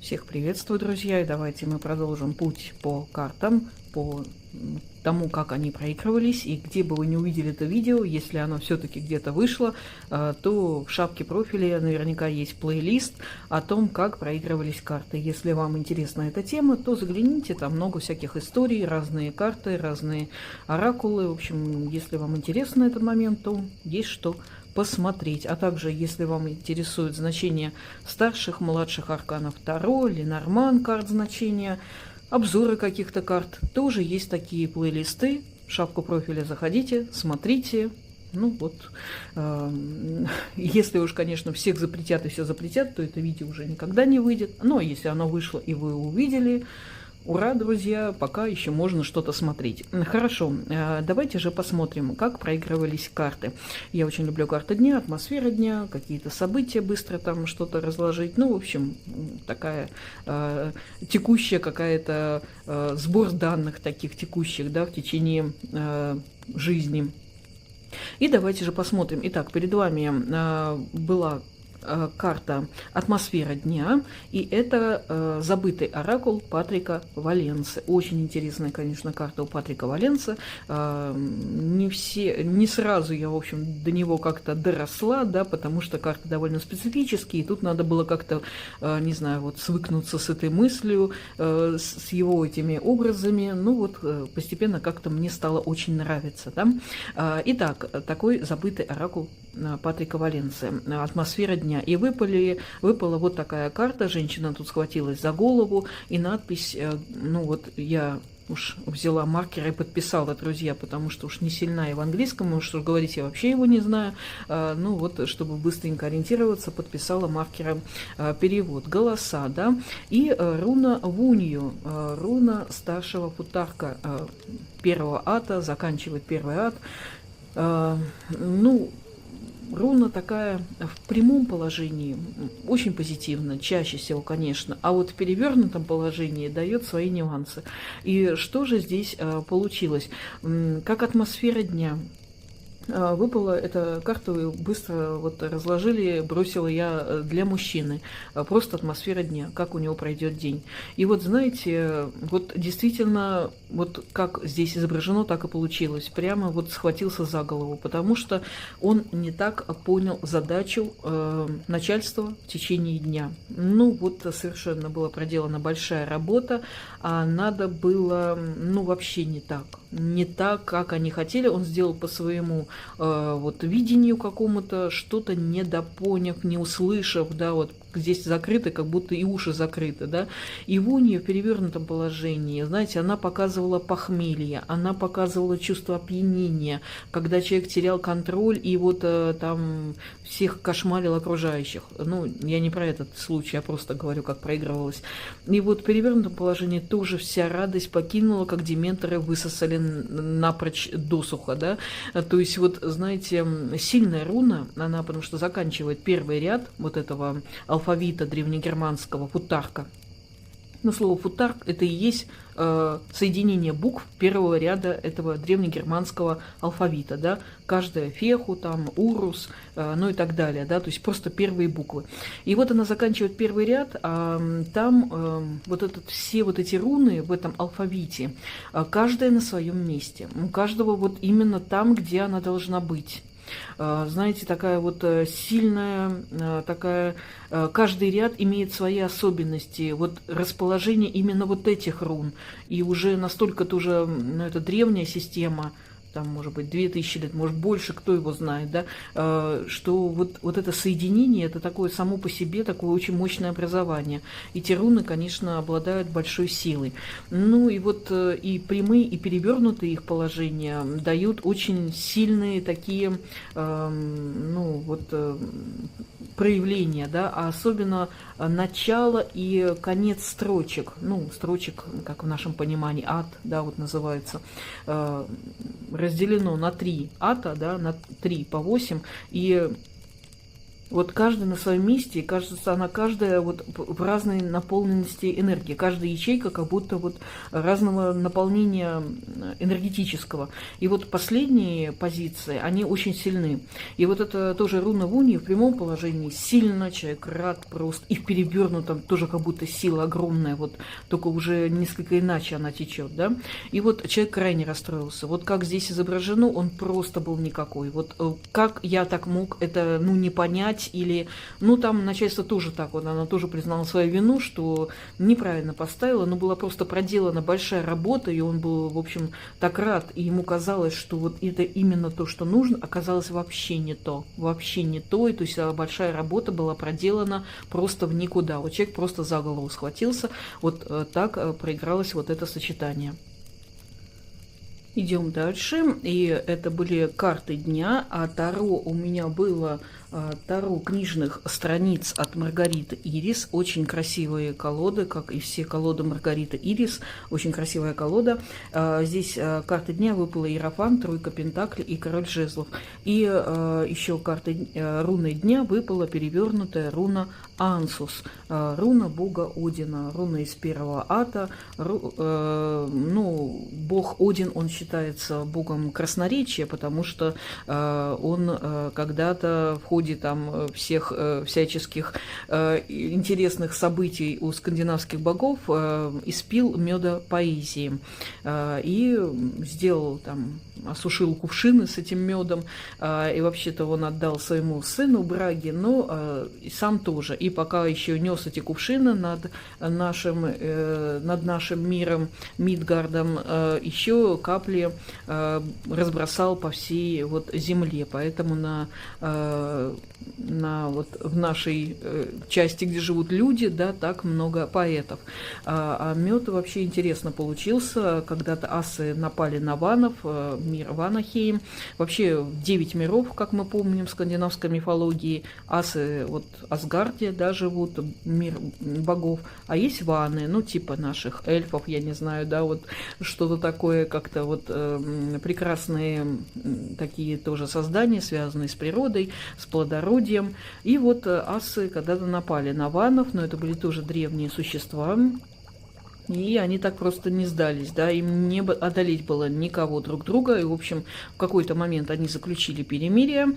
Всех приветствую, друзья, и давайте мы продолжим путь по картам, по тому, как они проигрывались, и где бы вы не увидели это видео, если оно все-таки где-то вышло, то в шапке профиля наверняка есть плейлист о том, как проигрывались карты. Если вам интересна эта тема, то загляните, там много всяких историй, разные карты, разные оракулы. В общем, если вам интересен этот момент, то есть что посмотреть. А также, если вам интересует значение старших, младших арканов Таро, Ленорман карт значения, обзоры каких-то карт, тоже есть такие плейлисты. В шапку профиля заходите, смотрите. Ну вот, если уж, конечно, всех запретят и все запретят, то это видео уже никогда не выйдет. Но если оно вышло и вы увидели, ура, друзья, пока еще можно что-то смотреть. Хорошо, давайте же посмотрим, как проигрывались карты. Я очень люблю карты дня, атмосфера дня, какие-то события, быстро там что-то разложить. Ну, в общем, такая текущая какая-то сбор данных таких текущих, да, в течение жизни. И давайте же посмотрим. Итак, перед вами была карта «Атмосфера дня», и это забытый оракул Патрика Валенсы. Очень интересная, конечно, карта у Патрика Валенсы. Не сразу я, в общем, до него как-то доросла, да, потому что карты довольно специфические, и тут надо было как-то, не знаю, вот свыкнуться с этой мыслью, с его этими образами. Ну вот постепенно как-то мне стало очень нравиться, да. Итак, такой забытый оракул Патрика Валенсы, «Атмосфера дня». И выпала вот такая карта, женщина тут схватилась за голову, и надпись, ну вот я уж взяла маркер и подписала, друзья, потому что уж не сильна и в английском, что говорить, я вообще его не знаю. Ну вот, чтобы быстренько ориентироваться, подписала маркером перевод. Голоса, да, и руна Вунью, руна старшего футарка, первого ата, заканчивает первый ат. Ну, руна такая в прямом положении очень позитивна, чаще всего, конечно, а вот в перевернутом положении дает свои нюансы. И что же здесь получилось? Как атмосфера дня. Выпала эта карта, быстро вот разложили, бросила я для мужчины. Просто атмосфера дня, как у него пройдет день. И вот знаете, вот действительно, вот как здесь изображено, так и получилось. Прямо вот схватился за голову, потому что он не так понял задачу начальства в течение дня. Ну вот совершенно была проделана большая работа, а надо было, ну вообще не так. Не так, как они хотели. Он сделал по своему вот видению какому-то, что-то недопоняв, не услышав, да, вот здесь закрыты, как будто и уши закрыты, да. И Вунья в перевернутом положении, знаете, она показывала похмелье, она показывала чувство опьянения, когда человек терял контроль и вот там всех кошмарил окружающих. Ну, я не про этот случай, я просто говорю, как проигрывалось. И вот в перевернутом положении тоже вся радость покинула, как дементоры высосали напрочь досуха, да. То есть вот, знаете, сильная руна, она потому что заканчивает первый ряд вот этого алфавита древнегерманского, футарка. Но слово футарк это и есть соединение букв первого ряда этого древнегерманского алфавита, да, каждая феху, там, урус, ну и так далее, да, то есть просто первые буквы. И вот она заканчивает первый ряд, а там все вот эти руны в этом алфавите, каждая на своем месте, у каждого вот именно там, где она должна быть. Знаете, такая вот сильная, такая, каждый ряд имеет свои особенности, вот расположение именно вот этих рун. И уже настолько тоже, ну, это древняя система, там, может быть, 2000 лет, может, больше, кто его знает, да, что вот это соединение, это такое само по себе, такое очень мощное образование. И те руны, конечно, обладают большой силой. Ну, и вот и прямые, и перевернутые их положения дают очень сильные такие, ну, вот, проявления, да, а особенно начало и конец строчек, ну, строчек, как в нашем понимании, ад, да, вот называется, разделено на 3 ата, да, на 3 по 8, и Вот каждый на своем месте, и кажется, она каждая вот в разной наполненности энергии. Каждая ячейка как будто вот разного наполнения энергетического. И вот последние позиции, они очень сильны. И вот это тоже руна Вуни в прямом положении сильно, человек рад просто. И в перевернутом тоже как будто сила огромная, вот только уже несколько иначе она течет, да. И вот человек крайне расстроился. Вот как здесь изображено, он просто был никакой. Вот как я так мог это, ну, не понять, или, ну, там начальство тоже так вот, она тоже признала свою вину, что неправильно поставила, но была просто проделана большая работа, и он был, в общем, так рад, и ему казалось, что вот это именно то, что нужно, оказалось вообще не то, и то есть большая работа была проделана просто в никуда, вот человек просто за голову схватился, вот так проигралось вот это сочетание. Идем дальше, и это были карты дня, а Таро у меня было Таро книжных страниц от Маргариты Ирис, очень красивые колоды, как и все колоды Маргариты Ирис, очень красивая колода. Здесь карты дня выпала Иерофант, Тройка Пентаклей и Король Жезлов. И еще карты руны дня выпала перевернутая руна Ансус, руна бога Одина, руна из первого ата. Ну, бог Один, он считается богом красноречия, потому что он когда-то в ходе там всех всяческих интересных событий у скандинавских богов испил меда поэзии и сделал там, осушил кувшины с этим медом, и вообще-то он отдал своему сыну Браге, но и сам тоже. И пока еще нес эти кувшины над нашим миром, Мидгардом, еще капли разбросал по всей вот земле. Поэтому вот в нашей части, где живут люди, да, так много поэтов. А мед вообще интересно получился. Когда-то асы напали на ванов, мир Ванахейм. Вообще 9 миров, как мы помним, в скандинавской мифологии. Асы, вот Асгарде, да, живут, мир богов. А есть ваны, ну, типа наших эльфов, я не знаю, да, вот что-то такое, как-то вот прекрасные такие тоже создания, связанные с природой, с плодородием. И вот асы когда-то напали на ванов, но это были тоже древние существа. И они так просто не сдались, да, им не одолеть было никого друг друга. И, в общем, в какой-то момент они заключили перемирие,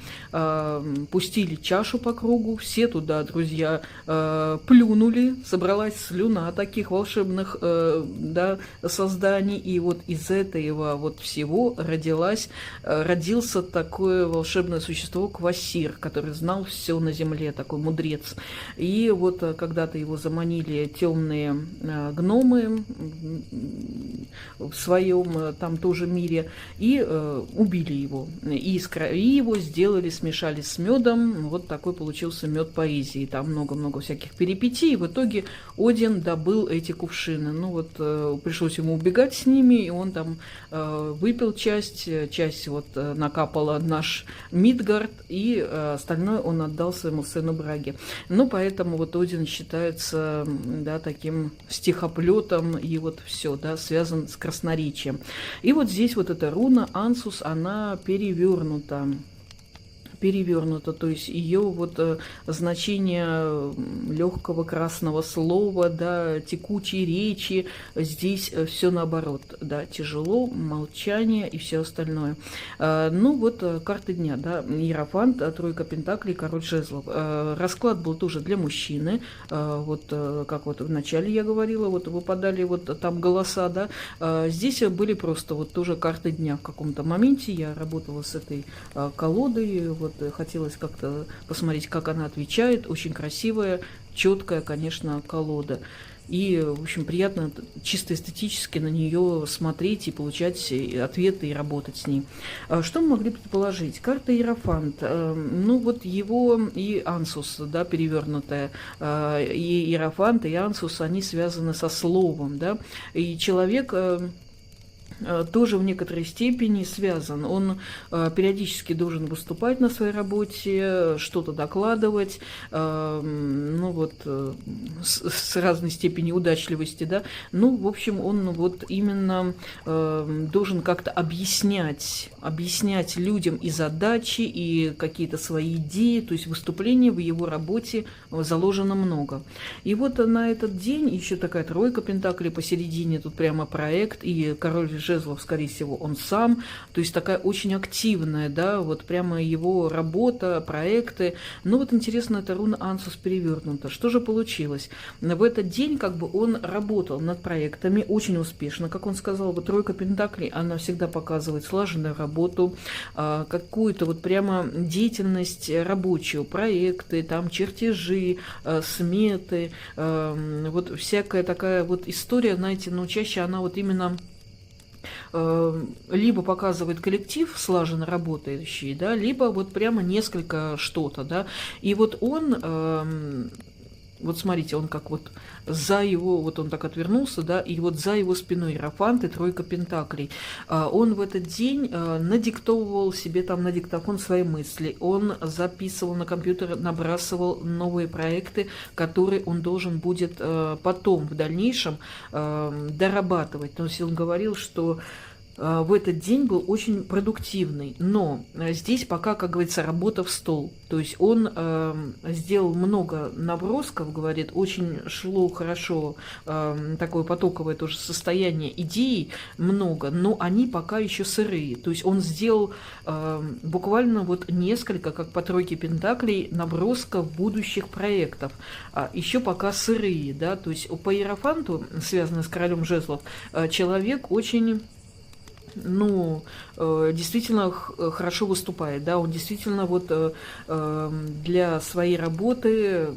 пустили чашу по кругу, все туда, друзья, плюнули, собралась слюна таких волшебных, да, созданий. И вот из этого вот всего родился такое волшебное существо Квасир, который знал все на земле, такой мудрец. И вот когда-то его заманили темные гномы в своем там тоже мире и убили его. И его сделали, смешали с медом. Вот такой получился мед поэзии. Там много-много всяких перипетий. И в итоге Один добыл эти кувшины. Ну вот пришлось ему убегать с ними, и он там выпил часть вот накапала наш Мидгард, и остальное он отдал своему сыну Браге. Ну, поэтому вот Один считается, да, таким стихоплетом, и вот все, да, связан с красноречием. И вот здесь вот эта руна Ансус, она перевернута, то есть ее вот значение легкого красного слова, да, текучей речи, здесь все наоборот, да, тяжело, молчание и все остальное. Ну вот карты дня, да, Иерофант, Тройка Пентаклей, Король Жезлов. Расклад был тоже для мужчины, вот как вот в начале я говорила, вот выпадали вот там голоса, да, здесь были просто вот тоже карты дня в каком-то моменте. Я работала с этой колодой, вот хотелось как-то посмотреть, как она отвечает. Очень красивая, четкая, конечно, колода. И, в общем, приятно чисто эстетически на нее смотреть и получать ответы и работать с ней. Что мы могли предположить? Карта Иерофант. Ну, вот его и Ансус, да, перевернутая. И Иерофант, и Ансус, они связаны со словом, да. И человек тоже в некоторой степени связан. Он периодически должен выступать на своей работе, что-то докладывать, ну вот, с разной степенью удачливости, да. Ну, в общем, он вот именно должен как-то объяснять людям и задачи, и какие-то свои идеи, то есть выступлений в его работе заложено много. И вот на этот день еще такая тройка пентаклей посередине, тут прямо проект, и король жезлов, скорее всего, он сам, то есть такая очень активная, да, вот прямо его работа, проекты. Но вот интересно, эта руна Ансус перевернута. Что же получилось? В этот день как бы он работал над проектами очень успешно, как он сказал, вот тройка пентаклей, она всегда показывает слаженную работу, какую-то вот прямо деятельность рабочую, проекты, там чертежи, сметы, вот всякая такая вот история, знаете, но чаще она вот именно либо показывает коллектив слаженно работающий, да, либо вот прямо несколько что-то, да, и вот он, вот смотрите, он как вот за его, вот он так отвернулся, да, и вот за его спиной иерофант и тройка пентаклей. Он в этот день надиктовывал себе там на диктофон свои мысли, он записывал на компьютер, набрасывал новые проекты, которые он должен будет потом, в дальнейшем, дорабатывать. То есть он говорил, что в этот день был очень продуктивный, но здесь пока, как говорится, работа в стол. То есть он сделал много набросков, говорит, очень шло хорошо, такое потоковое тоже состояние идей много, но они пока еще сырые. То есть он сделал буквально вот несколько, как по тройке пентаклей, набросков будущих проектов, еще пока сырые, да, то есть по иерофанту, связанный с королем жезлов, человек очень, ну, действительно хорошо выступает, да, он действительно вот для своей работы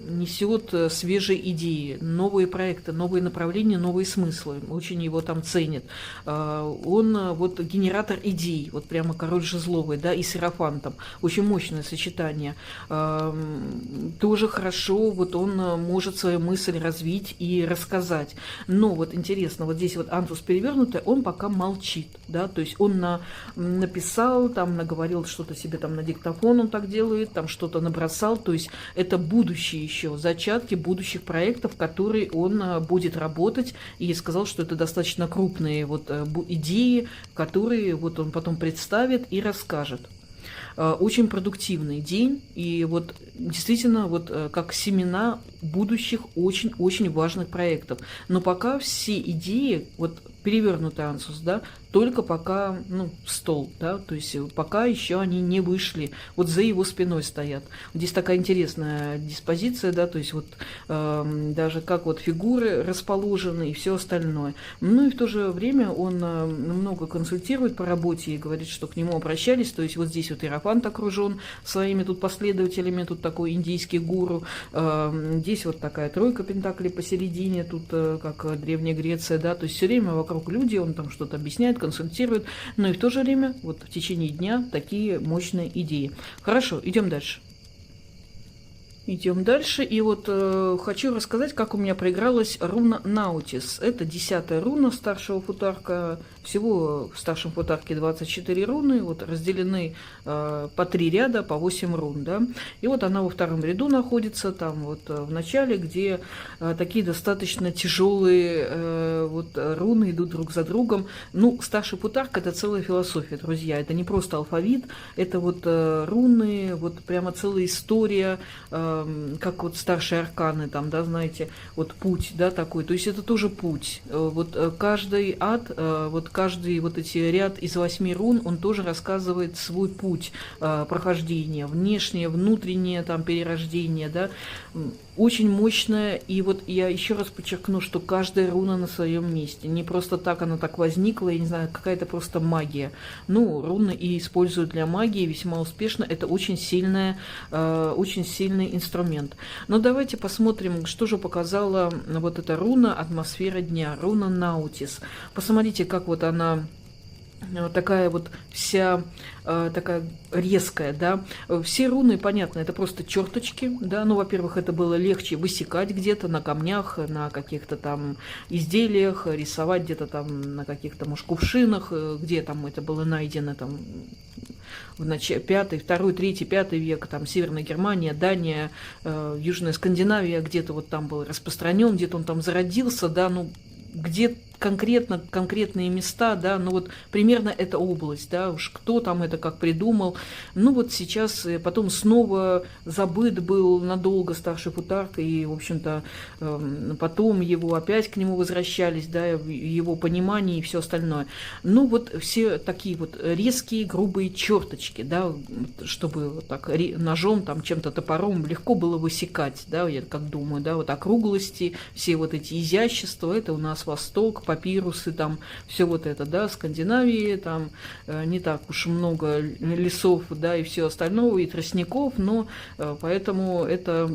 несет свежие идеи, новые проекты, новые направления, новые смыслы. Очень его там ценят. Он вот генератор идей, вот прямо король жезловый, да, и с иерофантом. Очень мощное сочетание. Тоже хорошо, вот он может свою мысль развить и рассказать. Но вот интересно, вот здесь вот Ансус перевернутый, он пока молчит, да, то есть он написал, там наговорил что-то себе там на диктофон, он так делает, там что-то набросал, то есть это будущее еще, зачатки будущих проектов, которые он будет работать, и сказал, что это достаточно крупные вот идеи, которые вот он потом представит и расскажет. Очень продуктивный день, и вот действительно вот как семена будущих очень-очень важных проектов. Но пока все идеи, вот перевернутый Ансус, да, только пока, ну, в стол, да, то есть пока еще они не вышли, вот за его спиной стоят. Здесь такая интересная диспозиция, да, то есть вот даже как вот фигуры расположены и все остальное. Ну и в то же время он много консультирует по работе и говорит, что к нему обращались, то есть вот здесь вот иерофант окружен своими тут последователями, тут такой индийский гуру, здесь вот такая тройка пентаклей посередине, тут как Древняя Греция, да, то есть все время вокруг люди, он там что-то объясняет, консультирует, но и в то же время вот в течение дня такие мощные идеи. Хорошо, идем дальше. Идем дальше, и вот хочу рассказать, как у меня проигралась руна Наутис. Это 10-я руна старшего футарка. Всего в старшем футарке 24 руны, вот разделены по 3 ряда, по 8 рун, да. И вот она во втором ряду находится, там вот в начале, где такие достаточно тяжелые вот руны идут друг за другом. Ну, старший футарк — это целая философия, друзья. Это не просто алфавит, это вот руны, вот прямо целая история, как вот старшие арканы, там, да, знаете, вот путь, да, такой, то есть это тоже путь. Вот каждый ад, вот каждый вот эти ряд из 8 рун, он тоже рассказывает свой путь прохождения, внешнее, внутреннее, там, перерождение, да, очень мощная, и вот я еще раз подчеркну, что каждая руна на своем месте, не просто так она так возникла, я не знаю, какая-то просто магия. Ну, руны и используют для магии весьма успешно, это очень сильный инструмент. Но давайте посмотрим, что же показала вот эта руна, атмосфера дня, руна Наутис. Посмотрите, как вот она такая вот вся такая резкая, да. Все руны, понятно, это просто черточки, да. Ну, во-первых, это было легче высекать где-то на камнях, на каких-то там изделиях, рисовать где-то там на каких-то, может, кувшинах, где там это было найдено, там в начале 5, 2, 3, 5 век, там Северная Германия, Дания, Южная Скандинавия, где-то вот там был распространен, где-то он там зародился, да, ну, где конкретные места, да, ну вот примерно эта область, да, уж кто там это как придумал. Ну вот сейчас потом снова забыт был надолго старший Футарк, и, в общем-то, потом его опять к нему возвращались, да, его понимание и все остальное. Ну вот все такие вот резкие, грубые черточки, да, чтобы вот так ножом, там, чем-то топором легко было высекать, да, я как думаю, да, вот округлости, все вот эти изящества, это у нас Восток, папирусы, там, все вот это, да, Скандинавии, там не так уж много лесов, да, и все остального, и тростников, но поэтому это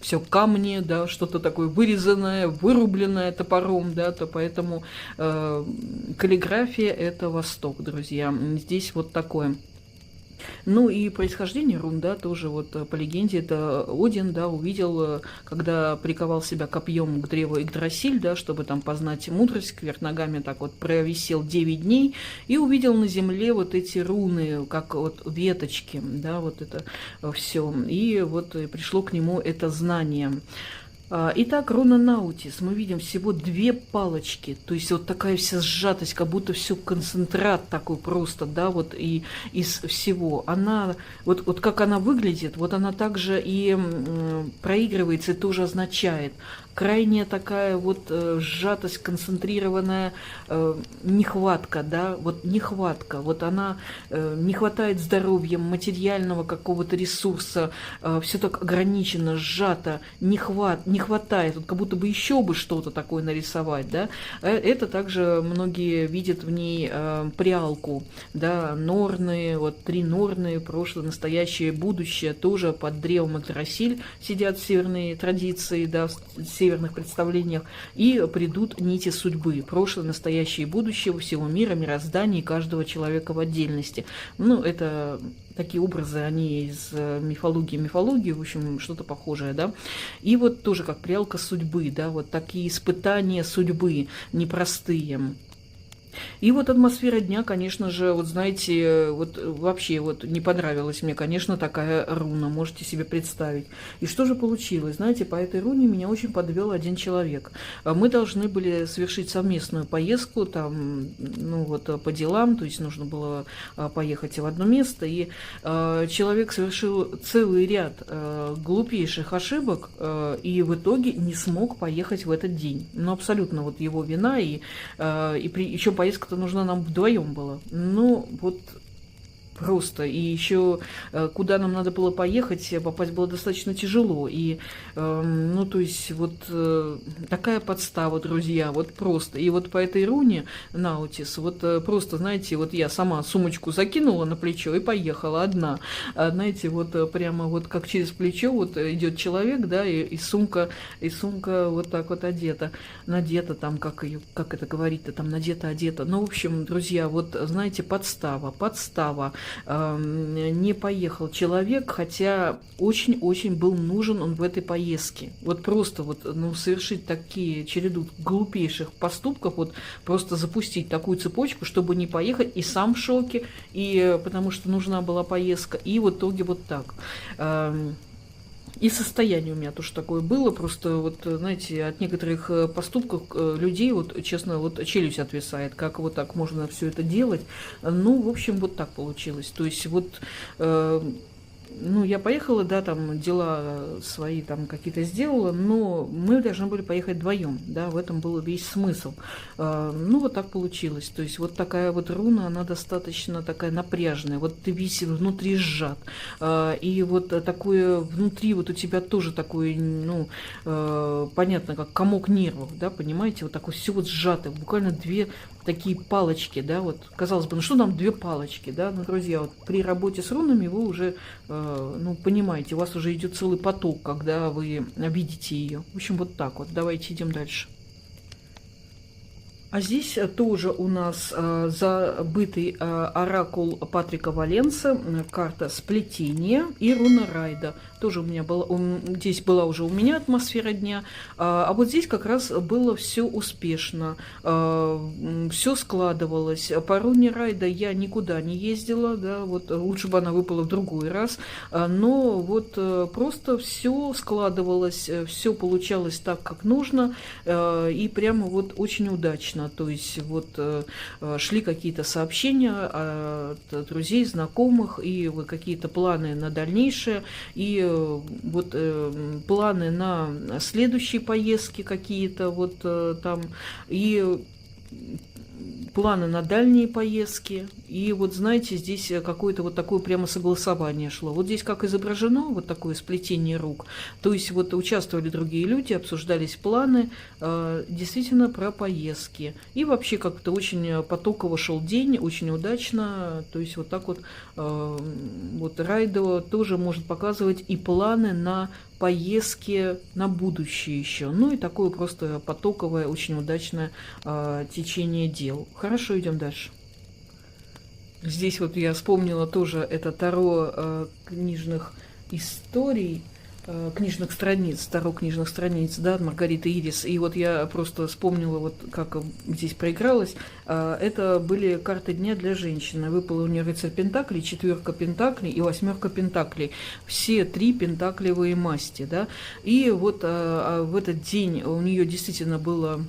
все камни, да, что-то такое вырезанное, вырубленное топором, да, то поэтому каллиграфия – это Восток, друзья. Здесь вот такое. Ну и происхождение рун, да, тоже вот по легенде, это Один, да, увидел, когда приковал себя копьем к древу Игдрасиль, да, чтобы там познать мудрость, кверх ногами так вот провисел 9 дней и увидел на земле вот эти руны, как вот веточки, да, вот это все. И вот пришло к нему это знание. Итак, руна Наутис. Мы видим всего 2 палочки, то есть вот такая вся сжатость, как будто все концентрат такой просто, да, вот и из всего. Она, вот как она выглядит, вот она также и проигрывается, и тоже означает крайняя такая вот сжатость, концентрированная нехватка, да, вот нехватка, вот она не хватает здоровья, материального какого-то ресурса, все так ограничено, сжато, не хватает, вот как будто бы еще бы что-то такое нарисовать, да. Это также многие видят в ней прялку, да, норны, вот 3 норны, прошлое, настоящее, будущее, тоже под древом Игдрасиль сидят в северной традиции, да, в северных представлениях, и придут нити судьбы, прошлое, настоящее и будущее всего мира, мироздания и каждого человека в отдельности. Ну, это такие образы, они из мифологии, в общем, что-то похожее, да. И вот тоже как прялка судьбы, да, вот такие испытания судьбы непростые. И вот атмосфера дня, конечно же, вот знаете, вот вообще вот не понравилась мне, конечно, такая руна, можете себе представить. И что же получилось? Знаете, по этой руне меня очень подвел один человек. Мы должны были совершить совместную поездку там, ну вот по делам, то есть нужно было поехать в одно место, и человек совершил целый ряд глупейших ошибок, и в итоге не смог поехать в этот день. Ну, абсолютно вот его вина, и еще поездка-то нужна нам вдвоем была. Ну, вот просто. И еще куда нам надо было поехать, попасть было достаточно тяжело. И, ну, то есть, вот такая подстава, друзья, вот просто. И вот по этой руне Наутис, вот просто, знаете, вот я сама сумочку закинула на плечо и поехала одна. Знаете, вот прямо вот как через плечо вот идет человек, да, и сумка вот так вот надета там, как это говорить-то, там надета, одета. Ну, в общем, друзья, вот, знаете, подстава. Не поехал человек, хотя очень-очень был нужен он в этой поездке. Вот просто вот, ну, совершить такие череду глупейших поступков, вот просто запустить такую цепочку, чтобы не поехать, и сам в шоке, и потому что нужна была поездка, и в итоге вот так. И состояние у меня тоже такое было, просто вот, знаете, от некоторых поступков людей, вот, честно, вот челюсть отвисает, как вот так можно все это делать. Ну, в общем, вот так получилось. То есть вот... Ну, я поехала, да, там дела свои там какие-то сделала, но мы должны были поехать вдвоем, да, в этом был весь смысл. Ну, вот так получилось. То есть вот такая вот руна, она достаточно такая напряженная. Вот ты весь внутри сжат. И вот такое внутри вот у тебя тоже такой, ну, понятно, как комок нервов, да, понимаете, вот такое все вот сжатое, буквально 2 такие палочки, да, вот, казалось бы, ну что там 2 палочки, да, ну, друзья, вот при работе с рунами вы уже, ну, понимаете, у вас уже идет целый поток, когда вы видите ее. В общем, вот так вот. Давайте идем дальше. А здесь тоже у нас забытый оракул Патрика Валенса, карта сплетения и руна Райда. Тоже у меня была, здесь была уже у меня атмосфера дня, а вот здесь как раз было все успешно, все складывалось. По руне Райда я никуда не ездила, да, вот лучше бы она выпала в другой раз, но вот просто все складывалось, все получалось так, как нужно, и прямо вот очень удачно. То есть вот шли какие-то сообщения от друзей, знакомых, и вот какие-то планы на дальнейшее, и вот планы на следующие поездки какие-то вот там, и планы на дальние поездки. И вот, знаете, здесь какое-то вот такое прямо согласование шло. Вот здесь как изображено вот такое сплетение рук. То есть вот участвовали другие люди, обсуждались планы действительно про поездки. И вообще как-то очень потоково шел день, очень удачно. То есть вот так вот, вот Райдо тоже может показывать и планы на поездки на будущее еще. Ну и такое просто потоковое, очень удачное течение дел. Хорошо, идем дальше. Здесь вот я вспомнила тоже это таро книжных историй, книжных страниц, таро книжных страниц, да, от Маргариты Ирис. И вот я просто вспомнила, вот как здесь проигралось. Это были карты дня для женщины. Выпала у нее рыцарь пентаклей, четверка пентаклей и восьмерка пентаклей. Все три пентаклевые масти, да. И вот в этот день у нее действительно было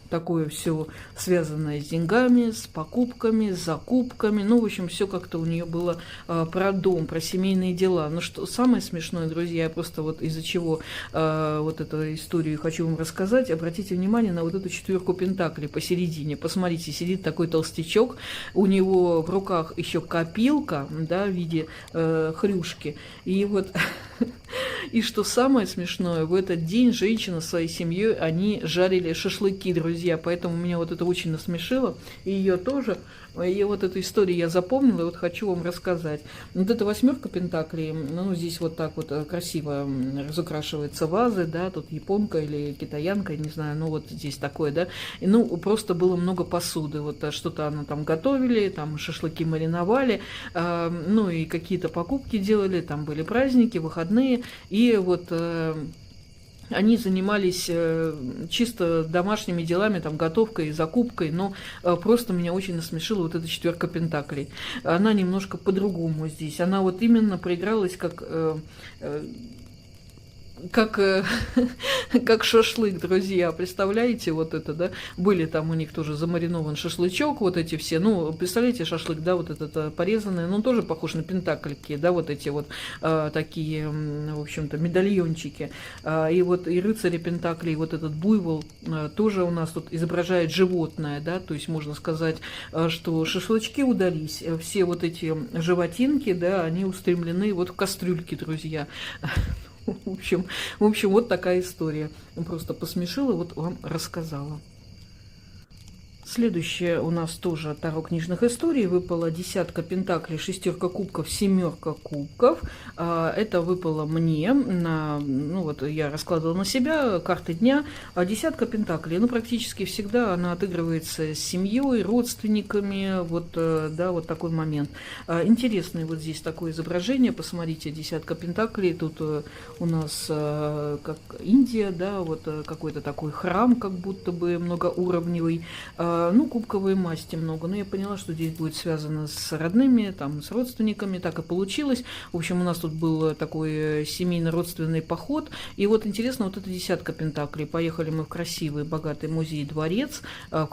такое все связанное с деньгами, с покупками, с закупками. Ну, в общем, все как-то у нее было про дом, про семейные дела. Но что самое смешное, друзья, я просто вот из-за чего вот эту историю хочу вам рассказать. Обратите внимание на вот эту четверку пентаклей посередине. Посмотрите, сидит такой толстячок, у него в руках еще копилка, да, в виде хрюшки. И вот... И что самое смешное, в этот день женщина со своей семьей, они жарили шашлыки, друзья, поэтому меня вот это очень насмешило, и ее тоже, и вот эту историю я запомнила, и вот хочу вам рассказать. Вот эта восьмерка пентаклей, ну, здесь вот так вот красиво разукрашиваются вазы, да, тут японка или китаянка, не знаю, ну, вот здесь такое, да, и, ну, просто было много посуды, вот что-то она там готовили, там шашлыки мариновали, ну, и какие-то покупки делали, там были праздники, выходные, и вот они занимались чисто домашними делами, там, готовкой, закупкой, но просто меня очень насмешила вот эта четверка пентаклей. Она немножко по-другому здесь. Она вот именно проигралась как шашлык, друзья, представляете, вот это, да, были там у них тоже замаринован шашлычок, вот эти все, ну, представляете, шашлык, да, вот этот порезанный, ну, тоже похож на пентаклики, да, вот эти вот такие, в общем-то, медальончики, и вот и рыцари пентаклей, вот этот буйвол тоже у нас тут изображает животное, да, то есть можно сказать, что шашлычки удались, все вот эти животинки, да, они устремлены вот в кастрюльки, друзья. В общем, вот такая история. Просто посмешила, вот вам рассказала. Следующее у нас тоже таро книжных историй. Выпала десятка пентаклей, шестерка кубков, семерка кубков. Это выпало мне. Ну вот я раскладывала на себя карты дня. Десятка пентаклей. Ну практически всегда она отыгрывается с семьей, родственниками. Вот, да, вот такой момент. Интересное вот здесь такое изображение. Посмотрите, десятка пентаклей. Тут у нас как Индия, да, вот какой-то такой храм, как будто бы многоуровневый. Ну, кубковые масти много, но я поняла, что здесь будет связано с родными, там, с родственниками, так и получилось. В общем, у нас тут был такой семейно-родственный поход, и вот интересно, вот эта десятка пентаклей. Поехали мы в красивый, богатый музей-дворец, в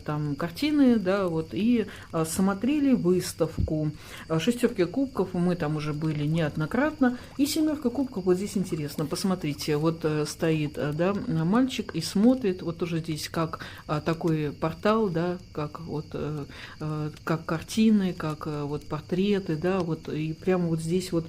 там картины, да, вот, и смотрели выставку. Шестерки кубков мы там уже были неоднократно, и семерка кубков, вот здесь интересно, посмотрите, вот стоит, да, мальчик и смотрит, вот тоже здесь как такой портал, да, как вот как картины, как вот портреты, да, вот и прямо вот здесь вот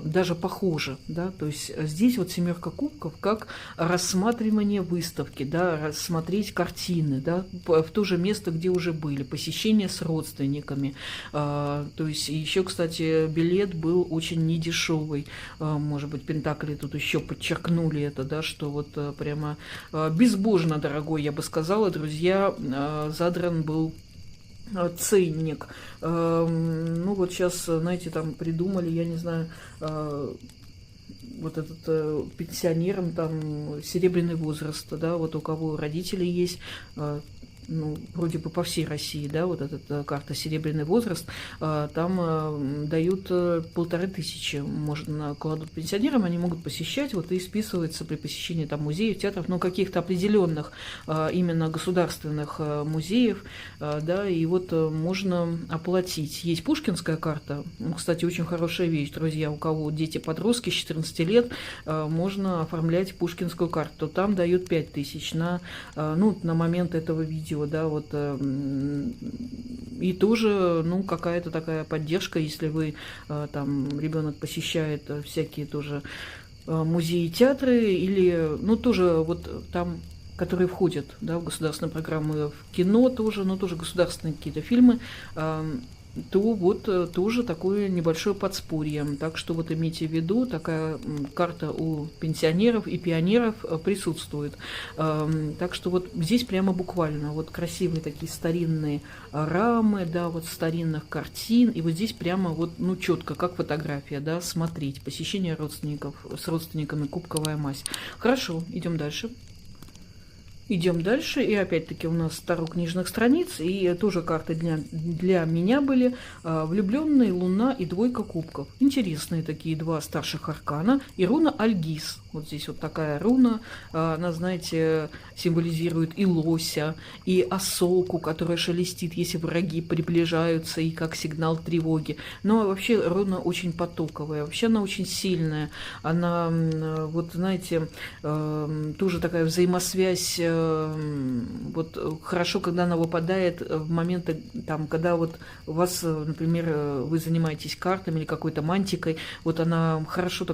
даже похоже, да, то есть здесь вот семерка кубков как рассматривание выставки, да, рассмотреть картины, да, в то же место, где уже были, посещение с родственниками, то есть еще, кстати, билет был очень недешевый, может быть, Пентакли тут еще подчеркнули это, да, что вот прямо безбожно дорогой, я бы сказала, друзья, задран был ценник. Ну вот сейчас, знаете, там придумали, я не знаю, вот этот пенсионерам там серебряный возраст, да, вот у кого родители есть, ну, вроде бы по всей России, да, вот эта карта «Серебряный возраст», там дают 1500, можно кладут пенсионерам, они могут посещать, вот и списывается при посещении там музеев, театров, но каких-то определенных именно государственных музеев, да, и вот можно оплатить. Есть пушкинская карта, ну, кстати, очень хорошая вещь, друзья, у кого дети-подростки с 14 лет, можно оформлять пушкинскую карту, там дают 5000 на, ну, на момент этого видео, да, вот, и тоже, ну, какая-то такая поддержка, если вы, там, ребенок посещает всякие тоже музеи, театры, или, ну, тоже вот там, которые входят, да, в государственные программы, в кино тоже, но тоже государственные какие-то фильмы, то вот тоже такое небольшое подспорье. Так что вот имейте в виду, такая карта у пенсионеров и пионеров присутствует. Так что вот здесь прямо буквально вот красивые такие старинные рамы, да, вот старинных картин, и вот здесь прямо вот, ну, четко, как фотография, да, смотреть, посещение родственников, с родственниками, кубковая мазь. Хорошо, идем дальше. Идем дальше, и опять-таки у нас Таро книжных страниц, и тоже карты для меня были влюбленные, Луна и двойка кубков. Интересные такие два старших аркана, и руна Альгиз. Вот здесь вот такая руна, она, знаете, символизирует и лося, и осоку, которая шелестит, если враги приближаются, и как сигнал тревоги. Но вообще руна очень потоковая, вообще она очень сильная, она, вот знаете, тоже такая взаимосвязь. Вот хорошо, когда она выпадает в моменты, там, когда вот у вас, например, вы занимаетесь картами или какой-то мантикой, вот она хорошее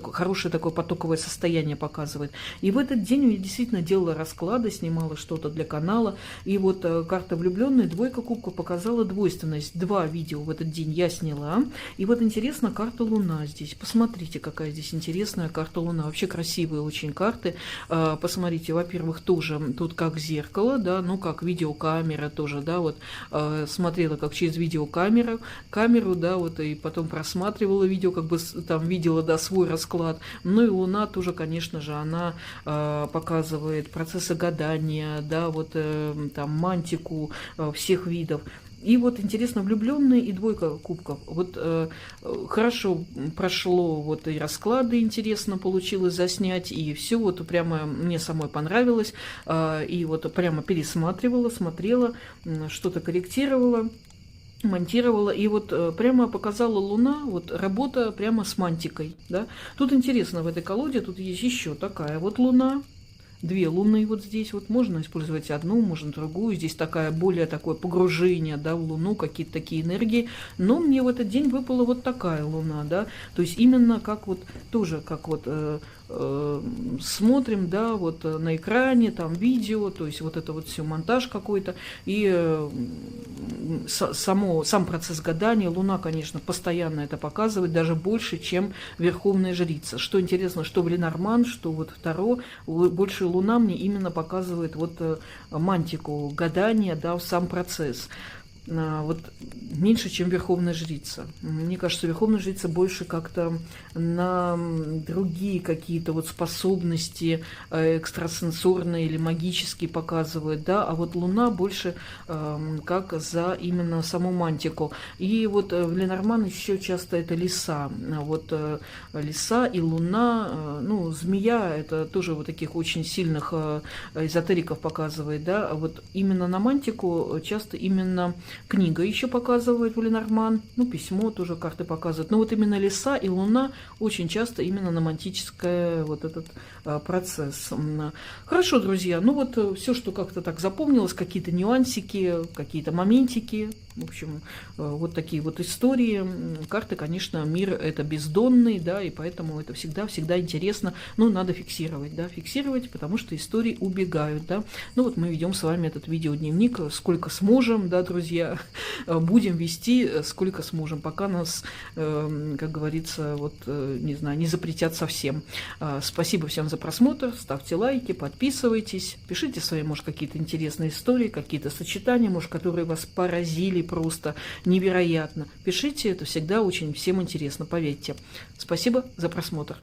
такое потоковое состояние показывает. И в этот день я действительно делала расклады, снимала что-то для канала, и вот карта влюбленная, двойка кубков показала двойственность. 2 видео в этот день я сняла, и вот интересно, карта Луна здесь. Посмотрите, какая здесь интересная карта Луна. Вообще красивые очень карты. Посмотрите, во-первых, тоже тут как зеркало, да, ну как видеокамера тоже, да, вот смотрела как через камеру, да, вот и потом просматривала видео, как бы там видела, да, свой расклад. Ну и Луна тоже, конечно же, она показывает процессы гадания, да, вот там мантику всех видов. И вот интересно, влюбленные и двойка кубков. Вот хорошо прошло, вот и расклады интересно получилось заснять, и все вот прямо мне самой понравилось. И вот прямо пересматривала, смотрела, что-то корректировала, монтировала, и вот прямо показала Луна, вот работа прямо с мантикой, да. Тут интересно, в этой колоде тут есть еще такая вот Луна. 2 луны вот здесь вот, можно использовать одну, можно другую, здесь более такое погружение, да, в Луну, какие-то такие энергии, но мне в этот день выпала вот такая Луна, да, то есть именно как вот, тоже как вот смотрим, да, вот на экране, там видео, то есть вот это вот все монтаж какой-то, и сам процесс гадания, Луна, конечно, постоянно это показывает, даже больше, чем Верховная Жрица. Что интересно, что в Ленорман, что вот в Таро, больше Луна мне именно показывает вот мантику гадания, да, сам процесс. Вот меньше, чем Верховная Жрица. Мне кажется, Верховная Жрица больше как-то на другие какие-то вот способности экстрасенсорные или магические показывает, да, а вот Луна больше как за именно саму мантику. И вот в Ленорман еще часто это лиса. Вот лиса и Луна, ну, змея, это тоже вот таких очень сильных эзотериков показывает, да, а вот именно на мантику часто именно Книга еще показывает Ленорман, ну, письмо тоже карты показывают. Но вот именно леса и луна очень часто именно номантический вот этот процесс. Хорошо, друзья, ну вот все, что как-то так запомнилось, какие-то нюансики, какие-то моментики, в общем, вот такие вот истории. Карты, конечно, мир это бездонный, да, и поэтому это всегда интересно, но надо фиксировать, да, фиксировать, потому что истории убегают, да. Ну вот мы ведем с вами этот видеодневник сколько сможем, да, друзья, будем вести сколько сможем, пока нас, как говорится, вот, не знаю, не запретят совсем. Спасибо всем за просмотр, ставьте лайки, подписывайтесь, пишите свои, может, какие-то интересные истории, какие-то сочетания, может, которые вас поразили просто невероятно. Пишите, это всегда очень всем интересно, поверьте. Спасибо за просмотр.